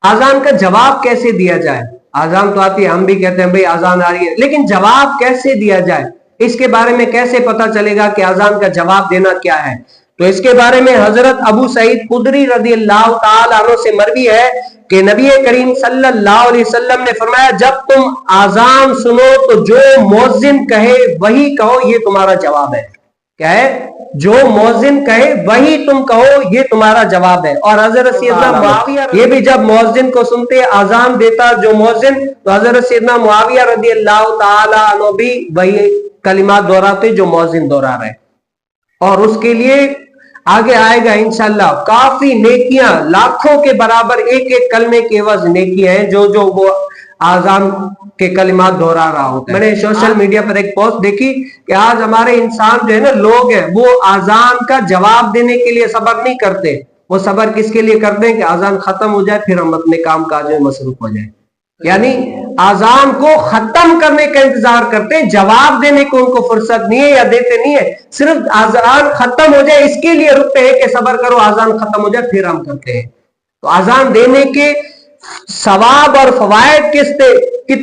आजान का जवाब कैसे दिया जाए। आजान तो आती है, हम भी कहते हैं भाई आजान आ रही है, लेकिन जवाब कैसे दिया जाए, इसके बारे में कैसे पता चलेगा कि आजान का जवाब देना क्या है। तो इसके बारे में हजरत अबू सईद खुदरी रज़ी अल्लाह ताला अन्हु से मरवी है कि नबी करीम सल्लल्लाहु अलैहि वसल्लम ने फरमाया, जब तुम आजान सुनो तो जो मुअज्जिन कहे वही कहो, ये तुम्हारा जवाब है। क्या है? जो मुअज्जिन कहे वही तुम कहो, ये तुम्हारा जवाब है। और हजरत सैयदना मुआविया, ये भी जब मुअज्जिन को सुनते, आजान देता जो मुअज्जिन, तो हजरत सैयदना मुआविया रज़ी अल्लाह ताला अन्हु भी वही कलिमात दोहराते जो मुअज्जिन दोहरा रहे। और उसके लिए आगे आएगा इंशाअल्लाह काफी नेकियां, लाखों के बराबर एक एक कलमे के एवज नेकियां हैं जो वो आजान के कलिमात दोहरा रहा होता है। मैंने सोशल मीडिया पर एक पोस्ट देखी कि आज हमारे इंसान जो है ना, लोग हैं, वो आजान का जवाब देने के लिए सबर नहीं करते। वो सबर किसके लिए करते हैं कि आजान खत्म हो जाए फिर हम अपने काम काज में मसरूफ हो जाए। यानी आजान को खत्म करने का इंतजार करते हैं, जवाब देने को उनको फुर्सत नहीं है या देते नहीं है। सिर्फ आजान खत्म हो जाए इसके लिए रुकते हैं कि सबर करो आजान खत्म हो जाए फिर हम करते हैं। तो आजान देने के सवाब और फवायद कितने